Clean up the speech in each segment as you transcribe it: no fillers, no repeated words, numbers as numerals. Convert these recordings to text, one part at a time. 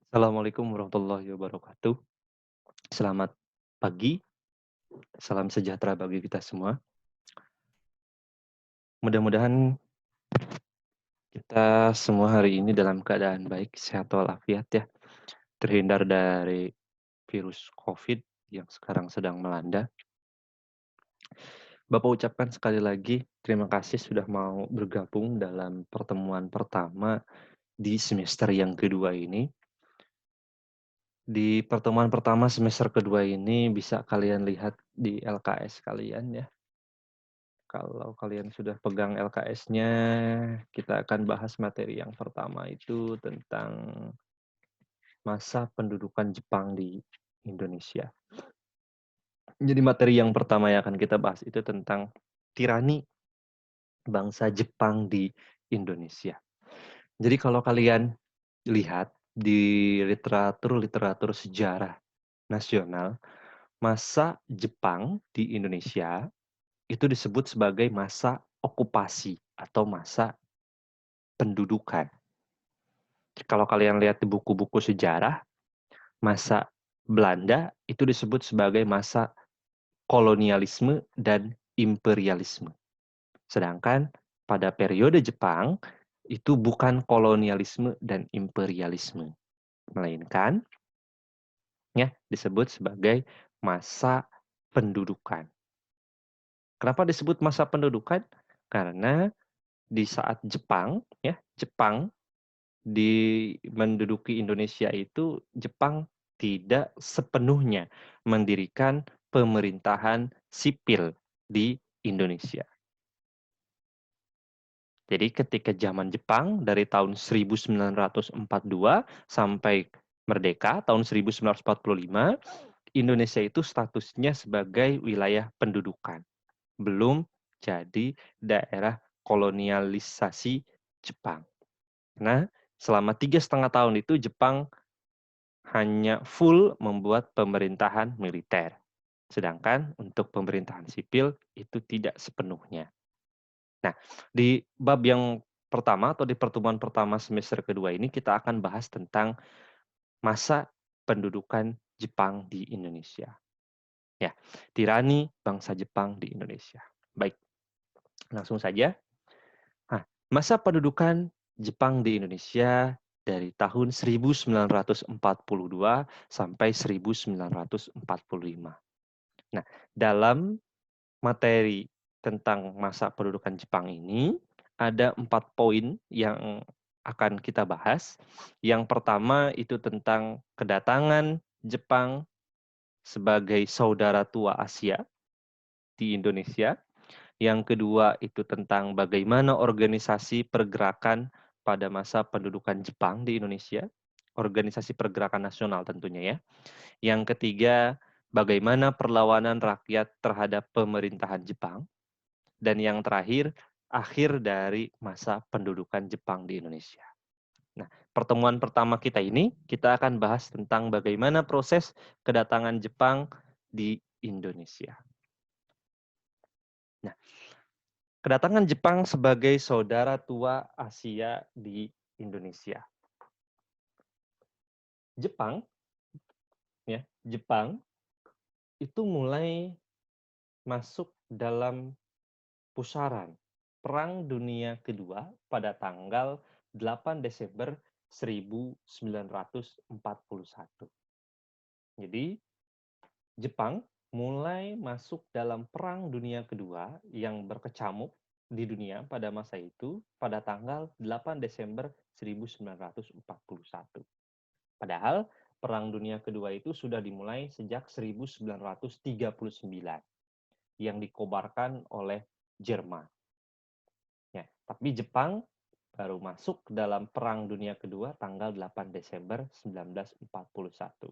Assalamualaikum warahmatullahi wabarakatuh. Selamat pagi, salam sejahtera bagi kita semua. Mudah-mudahan kita semua hari ini dalam keadaan baik, sehat walafiat ya, terhindar dari virus COVID yang sekarang sedang melanda. Bapak ucapkan sekali lagi terima kasih sudah mau bergabung dalam pertemuan pertama di semester yang kedua ini. Di pertemuan pertama semester kedua ini bisa kalian lihat di LKS kalian ya. Kalau kalian sudah pegang LKS-nya, kita akan bahas materi yang pertama itu tentang masa pendudukan Jepang di Indonesia. Jadi materi yang pertama yang akan kita bahas itu tentang tirani bangsa Jepang di Indonesia. Jadi kalau kalian lihat di literatur sejarah nasional, masa Jepang di Indonesia itu disebut sebagai masa okupasi atau masa pendudukan. Kalau kalian lihat di buku-buku sejarah, masa Belanda itu disebut sebagai masa kolonialisme dan imperialisme. Sedangkan pada periode Jepang itu bukan kolonialisme dan imperialisme, melainkan ya disebut sebagai masa pendudukan. Kenapa disebut masa pendudukan? Karena di saat Jepang menduduki Indonesia itu Jepang tidak sepenuhnya mendirikan pemerintahan sipil di Indonesia. Jadi ketika zaman Jepang dari tahun 1942 sampai merdeka tahun 1945, Indonesia itu statusnya sebagai wilayah pendudukan, belum jadi daerah kolonialisasi Jepang. Nah, selama 3,5 tahun itu Jepang hanya full membuat pemerintahan militer. Sedangkan untuk pemerintahan sipil itu tidak sepenuhnya. Nah, di bab yang pertama atau di pertemuan pertama semester kedua ini kita akan bahas tentang masa pendudukan Jepang di Indonesia. Ya, tirani bangsa Jepang di Indonesia. Baik, langsung saja. Nah, masa pendudukan Jepang di Indonesia dari tahun 1942 sampai 1945. Nah, dalam materi tentang masa pendudukan Jepang ini, ada 4 poin yang akan kita bahas. Yang pertama itu tentang kedatangan Jepang sebagai saudara tua Asia di Indonesia. Yang kedua itu tentang bagaimana organisasi pergerakan pada masa pendudukan Jepang di Indonesia, organisasi pergerakan nasional tentunya ya. Yang ketiga, bagaimana perlawanan rakyat terhadap pemerintahan Jepang. Dan yang terakhir, akhir dari masa pendudukan Jepang di Indonesia. Nah, pertemuan pertama kita ini, kita akan bahas tentang bagaimana proses kedatangan Jepang di Indonesia. Nah, kedatangan Jepang sebagai saudara tua Asia di Indonesia. Jepang itu mulai masuk dalam pusaran Perang Dunia Kedua pada tanggal 8 Desember 1941. Jadi, Jepang mulai masuk dalam Perang Dunia Kedua yang berkecamuk di dunia pada masa itu pada tanggal 8 Desember 1941. Padahal Perang Dunia Kedua itu sudah dimulai sejak 1939 yang dikobarkan oleh Jerman. Ya, tapi Jepang baru masuk dalam Perang Dunia Kedua tanggal 8 Desember 1941.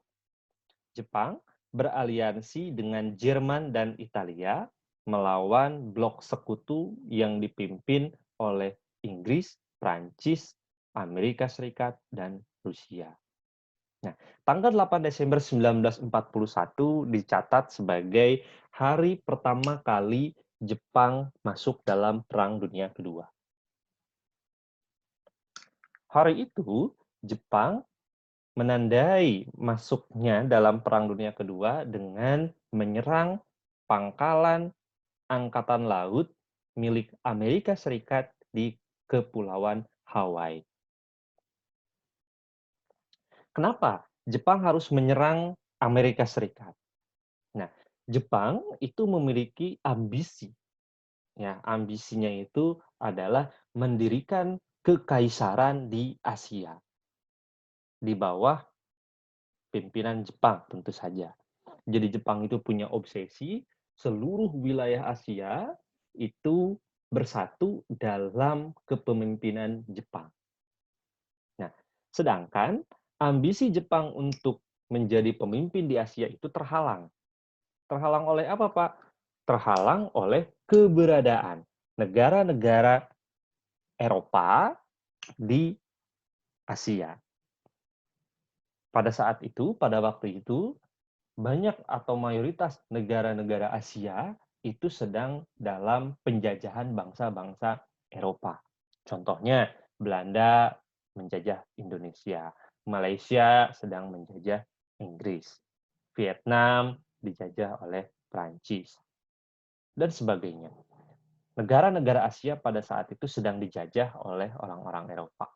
Jepang beraliansi dengan Jerman dan Italia melawan blok sekutu yang dipimpin oleh Inggris, Prancis, Amerika Serikat, dan Rusia. Nah, tanggal 8 Desember 1941 dicatat sebagai hari pertama kali Jepang masuk dalam Perang Dunia Kedua. Hari itu, Jepang menandai masuknya dalam Perang Dunia Kedua dengan menyerang pangkalan angkatan laut milik Amerika Serikat di Kepulauan Hawaii. Kenapa Jepang harus menyerang Amerika Serikat? Nah, Jepang itu memiliki ambisi. Ya, ambisinya itu adalah mendirikan kekaisaran di Asia di bawah pimpinan Jepang tentu saja. Jadi Jepang itu punya obsesi seluruh wilayah Asia itu bersatu dalam kepemimpinan Jepang. Nah, sedangkan ambisi Jepang untuk menjadi pemimpin di Asia itu terhalang. Terhalang oleh apa, Pak? Terhalang oleh keberadaan negara-negara Eropa di Asia. Pada saat itu, pada waktu itu, banyak atau mayoritas negara-negara Asia itu sedang dalam penjajahan bangsa-bangsa Eropa. Contohnya, Belanda menjajah Indonesia, Malaysia sedang menjajah Inggris, Vietnam dijajah oleh Prancis, dan sebagainya. Negara-negara Asia pada saat itu sedang dijajah oleh orang-orang Eropa.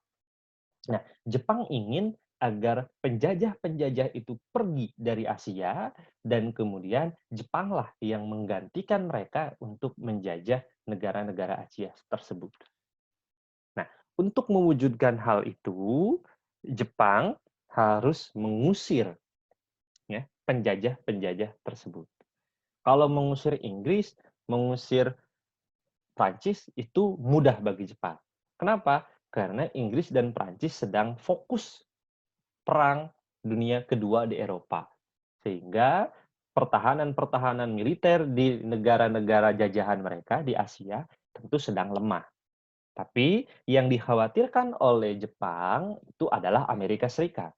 Nah, Jepang ingin agar penjajah-penjajah itu pergi dari Asia dan kemudian Jepanglah yang menggantikan mereka untuk menjajah negara-negara Asia tersebut. Nah, untuk mewujudkan hal itu, Jepang harus mengusir ya penjajah-penjajah tersebut. Kalau mengusir Inggris, mengusir Prancis itu mudah bagi Jepang. Kenapa? Karena Inggris dan Prancis sedang fokus Perang Dunia Kedua di Eropa. Sehingga pertahanan-pertahanan militer di negara-negara jajahan mereka di Asia tentu sedang lemah. Tapi yang dikhawatirkan oleh Jepang itu adalah Amerika Serikat.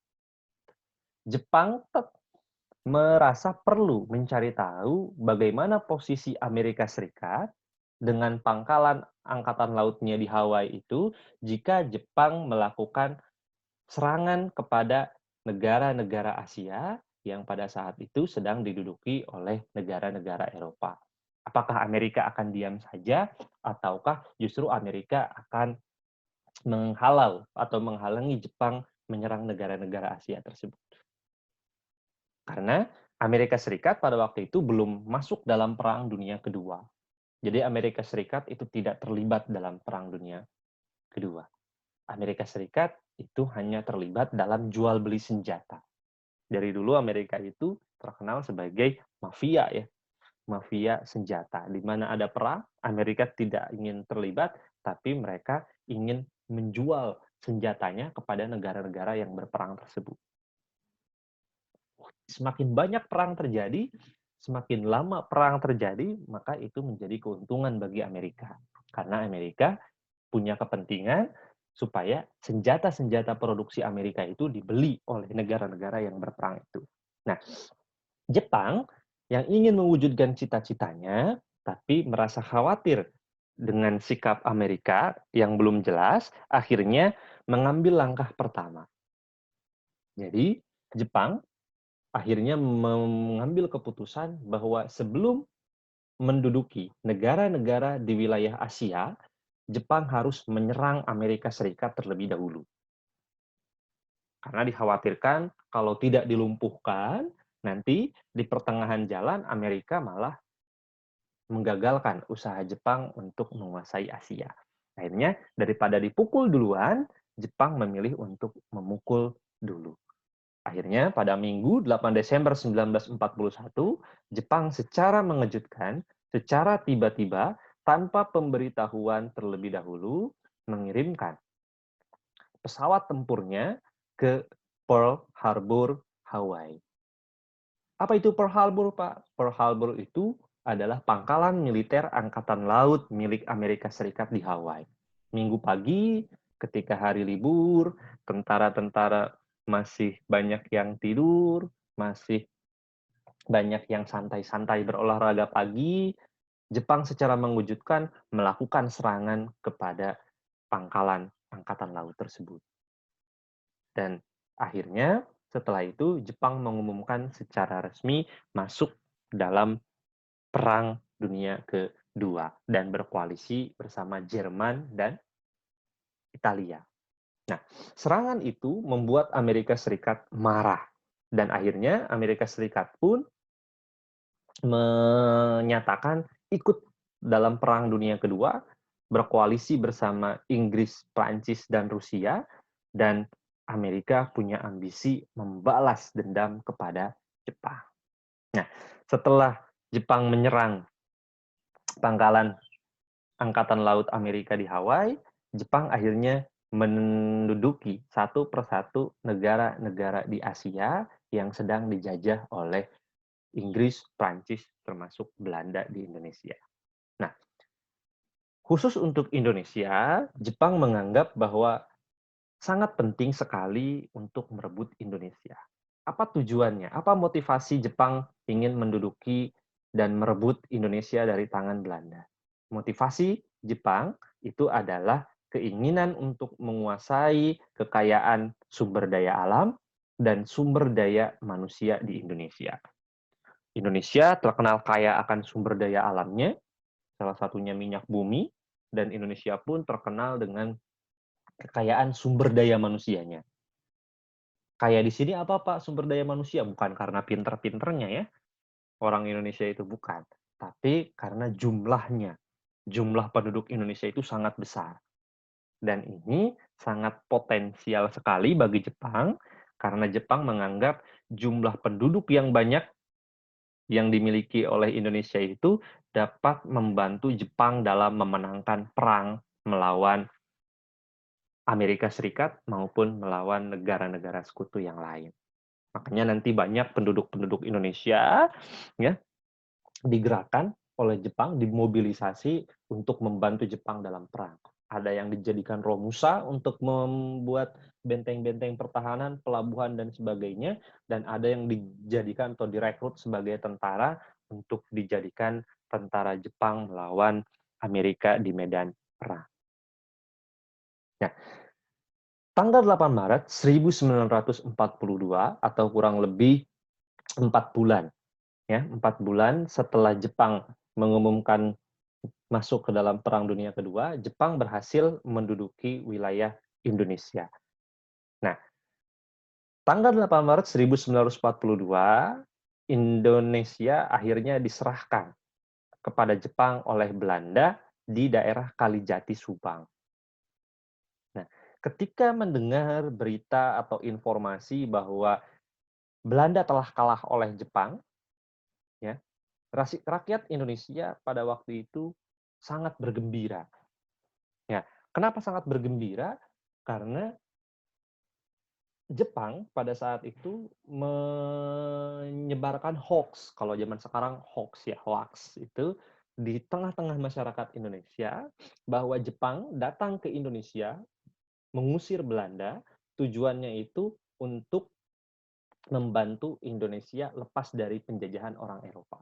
Jepang merasa perlu mencari tahu bagaimana posisi Amerika Serikat dengan pangkalan angkatan lautnya di Hawaii itu jika Jepang melakukan serangan kepada negara-negara Asia yang pada saat itu sedang diduduki oleh negara-negara Eropa. Apakah Amerika akan diam saja ataukah justru Amerika akan menghalau atau menghalangi Jepang menyerang negara-negara Asia tersebut? Karena Amerika Serikat pada waktu itu belum masuk dalam Perang Dunia Kedua. Jadi Amerika Serikat itu tidak terlibat dalam Perang Dunia Kedua. Amerika Serikat itu hanya terlibat dalam jual beli senjata. Dari dulu Amerika itu terkenal sebagai mafia ya, mafia senjata. Di mana ada perang, Amerika tidak ingin terlibat, tapi mereka ingin menjual senjatanya kepada negara-negara yang berperang tersebut. Semakin banyak perang terjadi, semakin lama perang terjadi, maka itu menjadi keuntungan bagi Amerika. Karena Amerika punya kepentingan supaya senjata-senjata produksi Amerika itu dibeli oleh negara-negara yang berperang itu. Nah, Jepang yang ingin mewujudkan cita-citanya, tapi merasa khawatir dengan sikap Amerika yang belum jelas, akhirnya mengambil langkah pertama. Jadi, Jepang akhirnya mengambil keputusan bahwa sebelum menduduki negara-negara di wilayah Asia, Jepang harus menyerang Amerika Serikat terlebih dahulu. Karena dikhawatirkan kalau tidak dilumpuhkan, nanti di pertengahan jalan Amerika malah menggagalkan usaha Jepang untuk menguasai Asia. Akhirnya, daripada dipukul duluan, Jepang memilih untuk memukul dulu. Akhirnya, pada Minggu 8 Desember 1941, Jepang secara mengejutkan, secara tiba-tiba, tanpa pemberitahuan terlebih dahulu, mengirimkan pesawat tempurnya ke Pearl Harbor, Hawaii. Apa itu Pearl Harbor, Pak? Pearl Harbor itu adalah pangkalan militer angkatan laut milik Amerika Serikat di Hawaii. Minggu pagi, ketika hari libur, tentara-tentara masih banyak yang tidur, masih banyak yang santai-santai berolahraga pagi, Jepang secara mengejutkan melakukan serangan kepada pangkalan angkatan laut tersebut. Dan Akhirnya, setelah itu Jepang mengumumkan secara resmi masuk dalam Perang Dunia Kedua dan berkoalisi bersama Jerman dan Italia. Nah, serangan itu membuat Amerika Serikat marah dan akhirnya Amerika Serikat pun menyatakan ikut dalam Perang Dunia Kedua, berkoalisi bersama Inggris, Prancis, dan Rusia, dan Amerika punya ambisi membalas dendam kepada Jepang. Nah, setelah Jepang menyerang pangkalan Angkatan Laut Amerika di Hawaii, Jepang akhirnya menduduki satu persatu negara-negara di Asia yang sedang dijajah oleh Inggris, Prancis, termasuk Belanda di Indonesia. Nah, khusus untuk Indonesia, Jepang menganggap bahwa sangat penting sekali untuk merebut Indonesia. Apa tujuannya? Apa motivasi Jepang ingin menduduki dan merebut Indonesia dari tangan Belanda? Motivasi Jepang itu adalah keinginan untuk menguasai kekayaan sumber daya alam dan sumber daya manusia di Indonesia. Indonesia terkenal kaya akan sumber daya alamnya, salah satunya minyak bumi, dan Indonesia pun terkenal dengan kekayaan sumber daya manusianya. Kaya di sini apa, Pak, sumber daya manusia? Bukan karena pinter-pinternya ya, orang Indonesia itu bukan, tapi karena jumlahnya. Jumlah penduduk Indonesia itu sangat besar. Dan ini sangat potensial sekali bagi Jepang, karena Jepang menganggap jumlah penduduk yang banyak yang dimiliki oleh Indonesia itu dapat membantu Jepang dalam memenangkan perang melawan Amerika Serikat maupun melawan negara-negara sekutu yang lain. Makanya nanti banyak penduduk-penduduk Indonesia ya digerakkan oleh Jepang, dimobilisasi untuk membantu Jepang dalam perang. Ada yang dijadikan Romusa untuk membuat benteng-benteng pertahanan, pelabuhan, dan sebagainya, dan ada yang dijadikan atau direkrut sebagai tentara untuk dijadikan tentara Jepang melawan Amerika di medan perang. Nah, tanggal 8 Maret 1942 atau kurang lebih 4 bulan, ya, 4 bulan setelah Jepang mengumumkan masuk ke dalam Perang Dunia Kedua, Jepang berhasil menduduki wilayah Indonesia. Nah, tanggal 8 Maret 1942, Indonesia akhirnya diserahkan kepada Jepang oleh Belanda di daerah Kalijati, Subang. Nah, ketika mendengar berita atau informasi bahwa Belanda telah kalah oleh Jepang, ya, rakyat Indonesia pada waktu itu sangat bergembira. Ya, kenapa sangat bergembira? Karena Jepang pada saat itu menyebarkan hoax, kalau zaman sekarang hoax ya, hoax itu di tengah-tengah masyarakat Indonesia bahwa Jepang datang ke Indonesia mengusir Belanda, tujuannya itu untuk membantu Indonesia lepas dari penjajahan orang Eropa.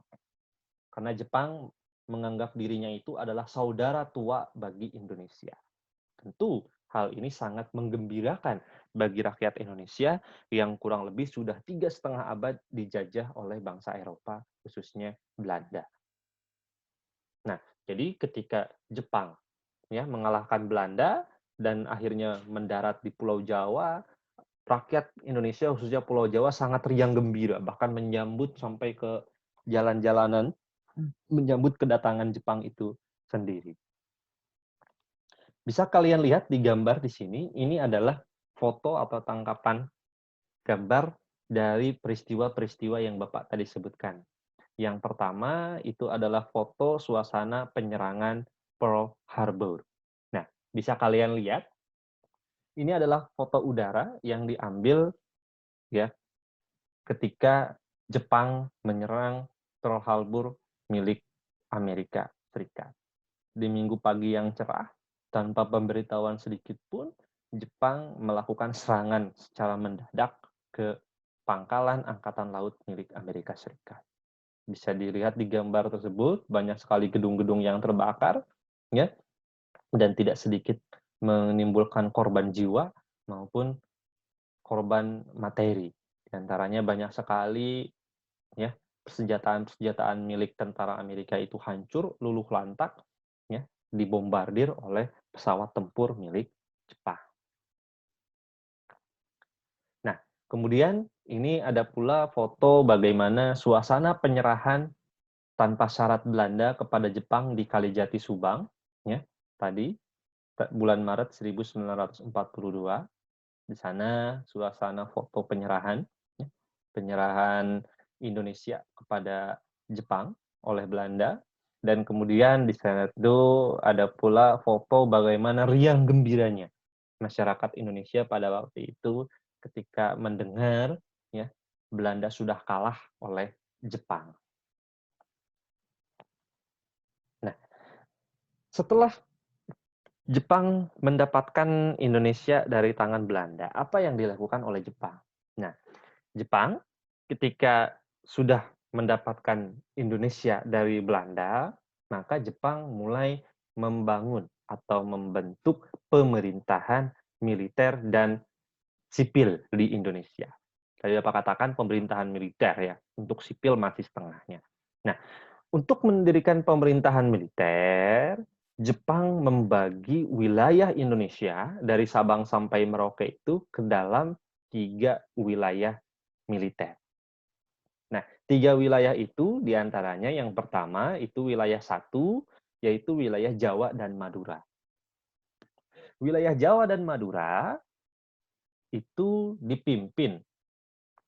Karena Jepang menganggap dirinya itu adalah saudara tua bagi Indonesia. Tentu hal ini sangat menggembirakan bagi rakyat Indonesia yang kurang lebih sudah 3,5 abad dijajah oleh bangsa Eropa, khususnya Belanda. Nah, jadi ketika Jepang ya mengalahkan Belanda dan akhirnya mendarat di Pulau Jawa, rakyat Indonesia khususnya Pulau Jawa sangat riang gembira, bahkan menyambut sampai ke jalan-jalanan, menyambut kedatangan Jepang itu sendiri. Bisa kalian lihat di gambar di sini, ini adalah foto atau tangkapan gambar dari peristiwa-peristiwa yang Bapak tadi sebutkan. Yang pertama itu adalah foto suasana penyerangan Pearl Harbor. Nah, bisa kalian lihat, ini adalah foto udara yang diambil ya ketika Jepang menyerang Pearl Harbor milik Amerika Serikat. Di minggu pagi yang cerah, tanpa pemberitahuan sedikit pun, Jepang melakukan serangan secara mendadak ke pangkalan Angkatan Laut milik Amerika Serikat. Bisa dilihat di gambar tersebut, banyak sekali gedung-gedung yang terbakar, ya, dan tidak sedikit menimbulkan korban jiwa maupun korban materi. Di antaranya banyak sekali ya persenjataan-persenjataan milik tentara Amerika itu hancur, luluh lantak, ya, dibombardir oleh pesawat tempur milik Jepang. Nah, kemudian ini ada pula foto bagaimana suasana penyerahan tanpa syarat Belanda kepada Jepang di Kalijati Subang, ya, tadi bulan Maret 1942. Di sana suasana foto penyerahan, ya, penyerahan Indonesia kepada Jepang oleh Belanda, dan kemudian di sana itu ada pula foto bagaimana riang gembiranya masyarakat Indonesia pada waktu itu ketika mendengar ya Belanda sudah kalah oleh Jepang. Nah, setelah Jepang mendapatkan Indonesia dari tangan Belanda, apa yang dilakukan oleh Jepang? Nah, Jepang ketika sudah mendapatkan Indonesia dari Belanda, maka Jepang mulai membangun atau membentuk pemerintahan militer dan sipil di Indonesia. Tadi Bapak katakan pemerintahan militer ya, untuk sipil masih setengahnya. Nah, untuk mendirikan pemerintahan militer, Jepang membagi wilayah Indonesia dari Sabang sampai Merauke itu ke dalam 3 wilayah militer. Nah, 3 wilayah itu diantaranya yang pertama itu wilayah 1, yaitu wilayah Jawa dan Madura. Wilayah Jawa dan Madura itu dipimpin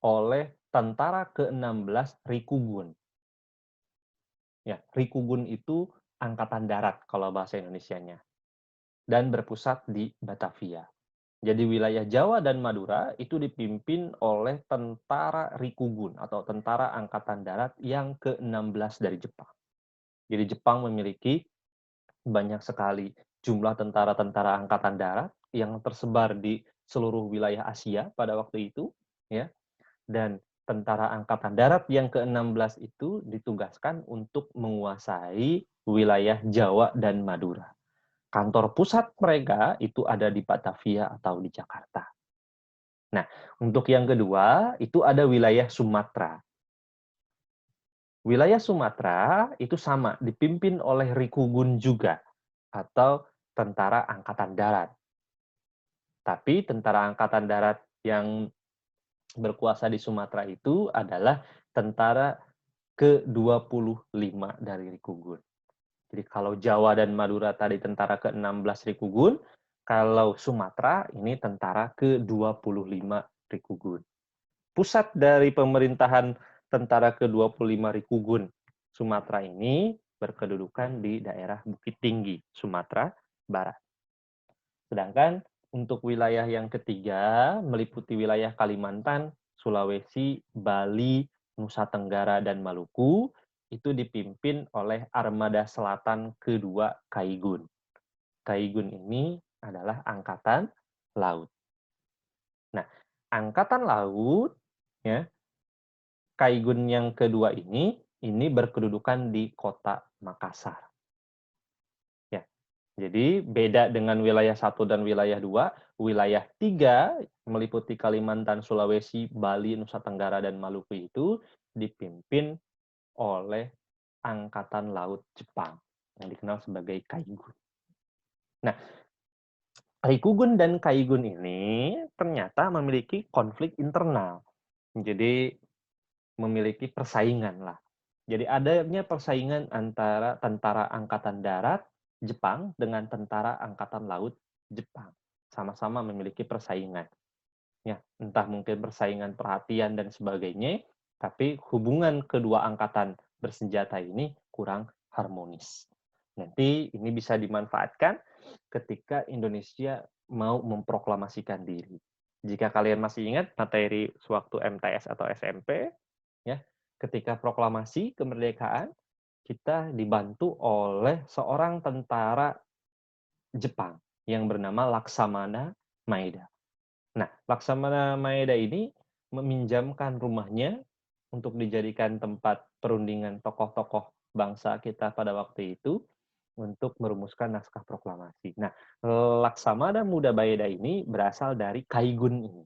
oleh tentara ke-16 Rikugun. Ya, Rikugun itu angkatan darat kalau bahasa Indonesianya, dan berpusat di Batavia. Jadi wilayah Jawa dan Madura itu dipimpin oleh tentara Rikugun atau tentara angkatan darat yang ke-16 dari Jepang. Jadi Jepang memiliki banyak sekali jumlah tentara-tentara angkatan darat yang tersebar di seluruh wilayah Asia pada waktu itu, ya. Dan tentara angkatan darat yang ke-16 itu ditugaskan untuk menguasai wilayah Jawa dan Madura. Kantor pusat mereka itu ada di Batavia atau di Jakarta. Nah, untuk yang kedua itu ada wilayah Sumatera. Wilayah Sumatera itu sama, dipimpin oleh Rikugun juga, atau tentara angkatan darat. Tapi tentara angkatan darat yang berkuasa di Sumatera itu adalah tentara ke-25 dari Rikugun. Jadi kalau Jawa dan Madura tadi tentara ke-16 Rikugun, kalau Sumatera ini tentara ke-25 Rikugun. Pusat dari pemerintahan tentara ke-25 Rikugun Sumatera ini berkedudukan di daerah Bukit Tinggi, Sumatera Barat. Sedangkan untuk wilayah yang ketiga meliputi wilayah Kalimantan, Sulawesi, Bali, Nusa Tenggara, dan Maluku itu dipimpin oleh Armada Selatan kedua Kaigun. Kaigun ini adalah angkatan laut. Nah, angkatan laut ya, Kaigun yang kedua ini berkedudukan di kota Makassar. Ya. Jadi beda dengan wilayah 1 dan wilayah 2, wilayah 3 meliputi Kalimantan, Sulawesi, Bali, Nusa Tenggara, dan Maluku itu dipimpin oleh Angkatan Laut Jepang yang dikenal sebagai Kaigun. Nah, Rikugun dan Kaigun ini ternyata memiliki konflik internal. Jadi memiliki persaingan lah. Jadi adanya persaingan antara tentara angkatan darat Jepang dengan tentara angkatan laut Jepang. Sama-sama memiliki persaingan. Ya, entah mungkin persaingan perhatian dan sebagainya, tapi hubungan kedua angkatan bersenjata ini kurang harmonis. Nanti ini bisa dimanfaatkan ketika Indonesia mau memproklamasikan diri. Jika kalian masih ingat materi sewaktu MTS atau SMP, ya, ketika proklamasi kemerdekaan, kita dibantu oleh seorang tentara Jepang yang bernama Laksamana Maeda. Nah, Laksamana Maeda ini meminjamkan rumahnya untuk dijadikan tempat perundingan tokoh-tokoh bangsa kita pada waktu itu untuk merumuskan naskah proklamasi. Nah, Laksamana Muda Maeda ini berasal dari Kaigun ini.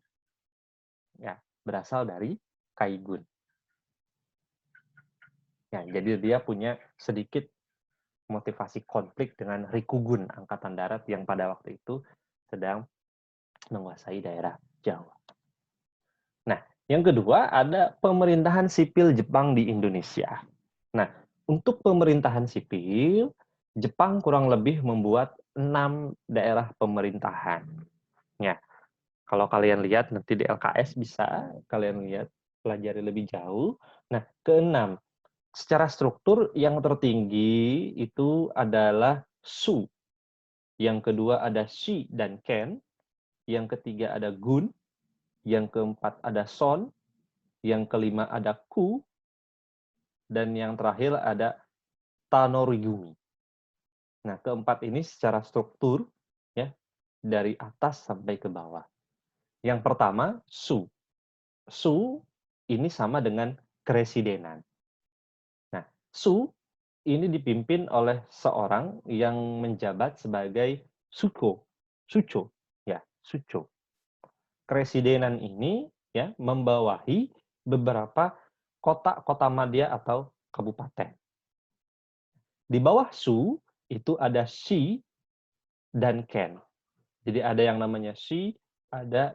Ya, berasal dari Kaigun. Ya, jadi dia punya sedikit motivasi konflik dengan Rikugun, Angkatan Darat yang pada waktu itu sedang menguasai daerah Jawa. Nah, yang kedua ada pemerintahan sipil Jepang di Indonesia. Nah, untuk pemerintahan sipil, Jepang kurang lebih membuat 6 daerah pemerintahan. Ya, kalau kalian lihat nanti di LKS bisa kalian lihat pelajari lebih jauh. Nah, keenam, secara struktur yang tertinggi itu adalah Su. Yang kedua ada Shi dan Ken. Yang ketiga ada Gun. Yang keempat ada Son. Yang kelima ada Ku. Dan yang terakhir ada Tanorigumi. Nah, keempat ini secara struktur ya dari atas sampai ke bawah. Yang pertama, Su. Su ini sama dengan keresidenan. Nah, Su ini dipimpin oleh seorang yang menjabat sebagai Suko. Suco. Ya, Suco. Keresidenan ini ya membawahi beberapa kota-kota madya atau kabupaten. Di bawah Su itu ada Shi dan Ken. Jadi ada yang namanya Shi, ada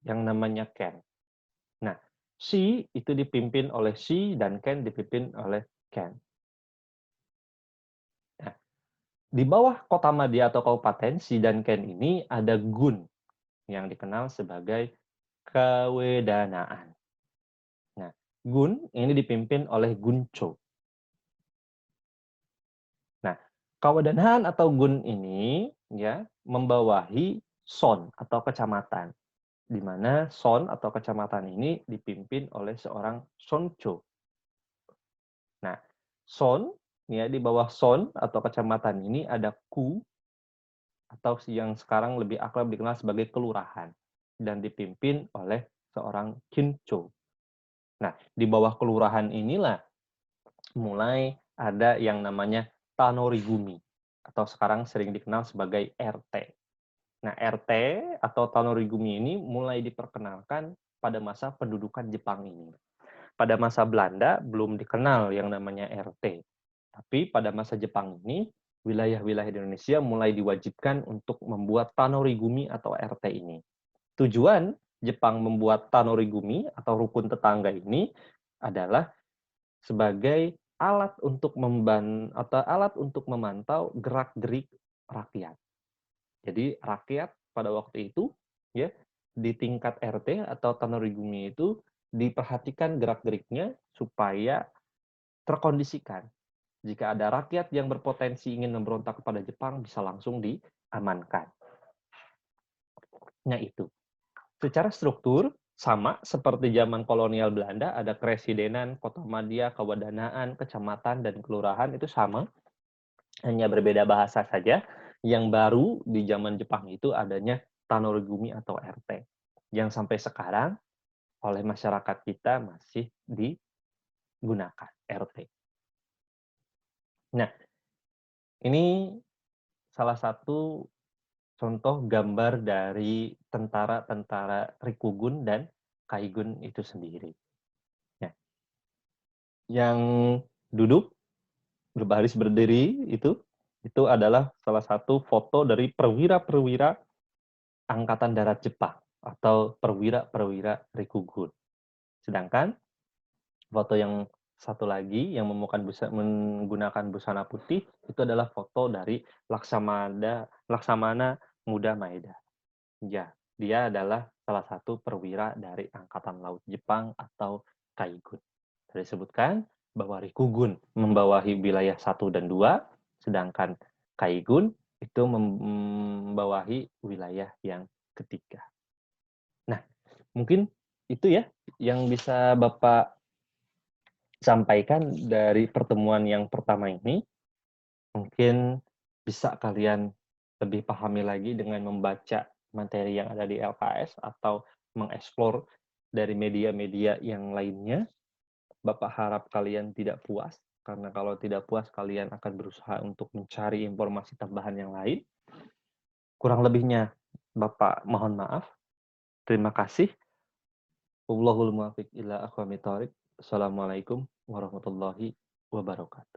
yang namanya Ken. Nah, Shi itu dipimpin oleh Shi dan Ken dipimpin oleh Ken. Nah, di bawah kota madya atau kabupaten Shi dan Ken ini ada Gun yang dikenal sebagai kewedanaan. Nah, Gun ini dipimpin oleh Guncho. Nah, kewedanaan atau Gun ini ya membawahi Son atau kecamatan, di mana Son atau kecamatan ini dipimpin oleh seorang Soncho. Nah, Son ya di bawah Son atau kecamatan ini ada Ku atau yang sekarang lebih akrab dikenal sebagai kelurahan dan dipimpin oleh seorang Kincho. Nah, di bawah kelurahan inilah mulai ada yang namanya Tanorigumi atau sekarang sering dikenal sebagai RT. Nah, RT atau Tanorigumi ini mulai diperkenalkan pada masa pendudukan Jepang ini. Pada masa Belanda belum dikenal yang namanya RT. Tapi pada masa Jepang ini, wilayah-wilayah di Indonesia mulai diwajibkan untuk membuat Tanorigumi atau RT ini. Tujuan Jepang membuat Tanorigumi atau rukun tetangga ini adalah sebagai alat untuk alat untuk memantau gerak-gerik rakyat. Jadi rakyat pada waktu itu ya di tingkat RT atau Tanorigumi itu diperhatikan gerak-geriknya supaya terkondisikan. Jika ada rakyat yang berpotensi ingin memberontak kepada Jepang bisa langsung diamankan. Nah itu. Secara struktur sama seperti zaman kolonial Belanda, ada keresidenan, kota madya, kewedanaan, kecamatan, dan kelurahan itu sama, hanya berbeda bahasa saja. Yang baru di zaman Jepang itu adanya Tanorigumi atau RT, yang sampai sekarang oleh masyarakat kita masih digunakan RT. Nah, ini salah satu contoh gambar dari tentara-tentara Rikugun dan Kaigun itu sendiri. Nah, yang duduk berbaris berdiri itu adalah salah satu foto dari perwira-perwira Angkatan Darat Jepang atau perwira-perwira Rikugun. Sedangkan foto yang satu lagi yang menggunakan busana putih itu adalah foto dari Laksamana Muda Maeda. Ya, dia adalah salah satu perwira dari Angkatan Laut Jepang atau Kaigun. Tadi disebutkan bahwa Rikugun membawahi wilayah 1 dan 2, sedangkan Kaigun itu membawahi wilayah yang ketiga. Nah, mungkin itu ya yang bisa Bapak sampaikan dari pertemuan yang pertama ini. Mungkin bisa kalian lebih pahami lagi dengan membaca materi yang ada di LKS atau mengeksplor dari media-media yang lainnya. Bapak harap kalian tidak puas, karena kalau tidak puas kalian akan berusaha untuk mencari informasi tambahan yang lain. Kurang lebihnya Bapak mohon maaf. Terima kasih. Wallahul muwaffiq ila aqwamit thoriq. Assalamualaikum warahmatullahi wabarakatuh.